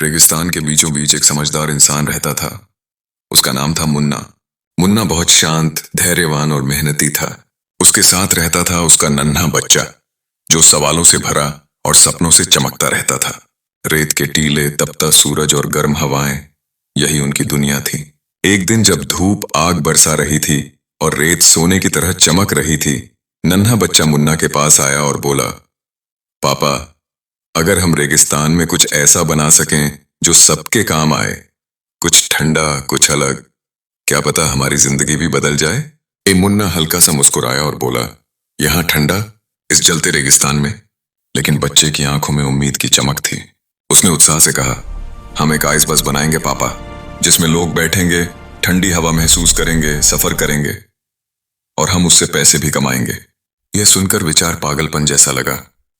रेगिस्तान के बीचों बीच एक समझदार इंसान रहता था। उसका नाम था मुन्ना। मुन्ना बहुत शांत, धैर्यवान और मेहनती था। उसके साथ रहता था उसका नन्हा बच्चा, जो सवालों से भरा और सपनों से चमकता रहता था। रेत के टीले, तपता सूरज और गर्म हवाएं, यही उनकी दुनिया थी। एक दिन जब धूप आग बरसा रही थी और रेत सोने की तरह चमक रही थी, नन्हा बच्चा मुन्ना के पास आया और बोला, पापा, अगर हम रेगिस्तान में कुछ ऐसा बना सकें जो सबके काम आए, कुछ ठंडा, कुछ अलग, क्या पता हमारी जिंदगी भी बदल जाए। मुन्ना हल्का सा मुस्कुराया और बोला, यहाँ ठंडा, इस जलते रेगिस्तान में। लेकिन बच्चे की आंखों में उम्मीद की चमक थी। उसने उत्साह से कहा, हम एक आइस बस बनाएंगे पापा, जिसमें लोग बैठेंगे, ठंडी हवा महसूस करेंगे, सफर करेंगे और हम उससे पैसे भी कमाएंगे। यह सुनकर विचार पागलपन जैसा लगा,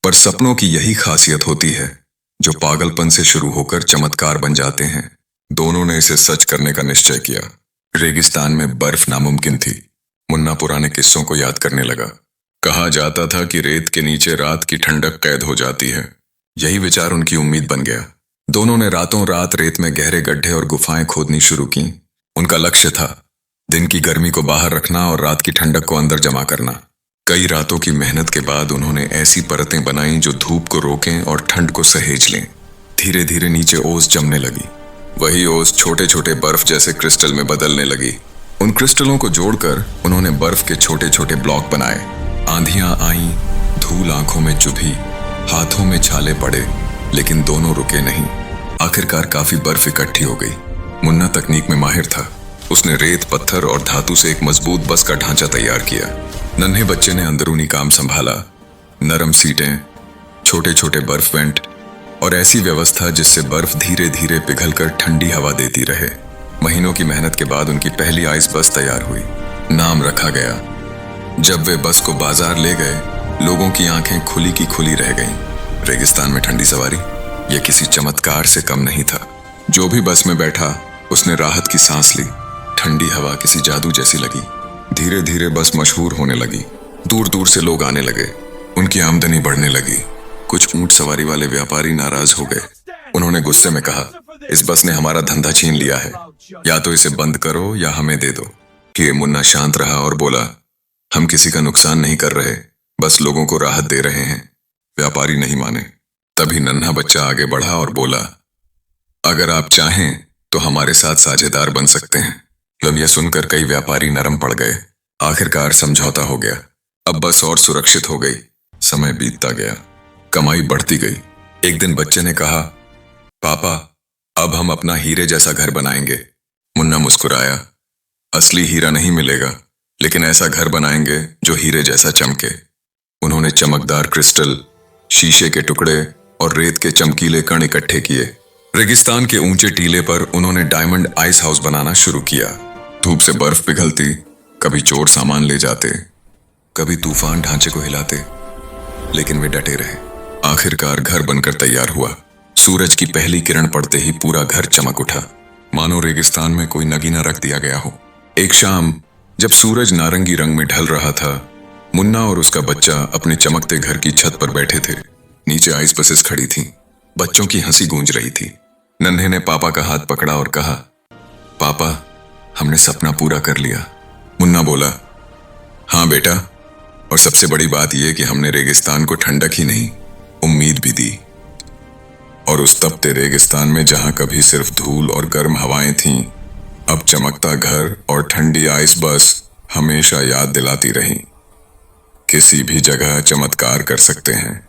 पर सपनों की यही खासियत होती है, जो पागलपन से शुरू होकर चमत्कार बन जाते हैं। दोनों ने इसे सच करने का निश्चय किया। रेगिस्तान में बर्फ नामुमकिन थी। मुन्ना पुराने किस्सों को याद करने लगा। कहा जाता था कि रेत के नीचे रात की ठंडक कैद हो जाती है। यही विचार उनकी उम्मीद बन गया। दोनों ने रातों रात रेत में गहरे गड्ढे और गुफाएं खोदनी शुरू की। उनका लक्ष्य था दिन की गर्मी को बाहर रखना और रात की ठंडक को अंदर जमा करना। कई रातों की मेहनत के बाद उन्होंने ऐसी परतें बनाई जो धूप को रोकें और ठंड को सहेज लें। धीरे धीरे नीचे ओस जमने लगी। वही ओस छोटे छोटे बर्फ जैसे क्रिस्टल में बदलने लगी। उन क्रिस्टलों को जोड़कर उन्होंने बर्फ के छोटे छोटे ब्लॉक बनाए। आंधियां आईं, धूल आंखों में चुभी, हाथों में छाले पड़े, लेकिन दोनों रुके नहीं। आखिरकार काफी बर्फ इकट्ठी हो गई। मुन्ना तकनीक में माहिर था। उसने रेत, पत्थर और धातु से एक मजबूत बस का ढांचा तैयार किया। नन्हे बच्चे ने अंदरूनी काम संभाला, नरम सीटें, छोटे छोटे बर्फ वेंट और ऐसी व्यवस्था जिससे बर्फ धीरे धीरे पिघलकर ठंडी हवा देती रहे। महीनों की मेहनत के बाद उनकी पहली आइस बस तैयार हुई। नाम रखा गया। जब वे बस को बाजार ले गए, लोगों की आंखें खुली की खुली रह गईं। रेगिस्तान में ठंडी सवारी, यह किसी चमत्कार से कम नहीं था। जो भी बस में बैठा, उसने राहत की सांस ली। ठंडी हवा किसी जादू जैसी लगी। धीरे धीरे बस मशहूर होने लगी। दूर दूर से लोग आने लगे। उनकी आमदनी बढ़ने लगी। कुछ ऊंट सवारी वाले व्यापारी नाराज हो गए। उन्होंने गुस्से में कहा, इस बस ने हमारा धंधा छीन लिया है, या तो इसे बंद करो या हमें दे दो। कि मुन्ना शांत रहा और बोला, हम किसी का नुकसान नहीं कर रहे, बस लोगों को राहत दे रहे हैं। व्यापारी नहीं माने। तभी नन्हा बच्चा आगे बढ़ा और बोला, अगर आप चाहें तो हमारे साथ साझेदार बन सकते हैं। जब यह सुनकर कई व्यापारी नरम पड़ गए। आखिरकार समझौता हो गया। अब बस और सुरक्षित हो गई। समय बीतता गया, कमाई बढ़ती गई। एक दिन बच्चे ने कहा, पापा, अब हम अपना हीरे जैसा घर बनाएंगे। मुन्ना मुस्कुराया, असली हीरा नहीं मिलेगा, लेकिन ऐसा घर बनाएंगे जो हीरे जैसा चमके। उन्होंने चमकदार क्रिस्टल, शीशे के टुकड़े और रेत के चमकीले कण इकट्ठे किए। रेगिस्तान के ऊंचे टीले पर उन्होंने डायमंड आइस हाउस बनाना शुरू किया। धूप से बर्फ पिघलती, कभी चोर सामान ले जाते, कभी तूफान ढांचे को हिलाते, लेकिन वे डटे रहे। आखिरकार घर बनकर तैयार हुआ। सूरज की पहली किरण पड़ते ही पूरा घर चमक उठा, मानो रेगिस्तान में कोई नगीना रख दिया गया हो। एक शाम जब सूरज नारंगी रंग में ढल रहा था, मुन्ना और उसका बच्चा अपने चमकते घर की छत पर बैठे थे। नीचे आइस बसेस खड़ी थीं। बच्चों की हंसी गूंज रही थी। नन्हे ने पापा का हाथ पकड़ा और कहा, पापा, हमने सपना पूरा कर लिया। मुन्ना बोला, हाँ बेटा, और सबसे बड़ी बात यह कि हमने रेगिस्तान को ठंडक ही नहीं, उम्मीद भी दी। और उस तपते रेगिस्तान में जहां कभी सिर्फ धूल और गर्म हवाएं थीं, अब चमकता घर और ठंडी आइस बस हमेशा याद दिलाती रही, किसी भी जगह चमत्कार कर सकते हैं।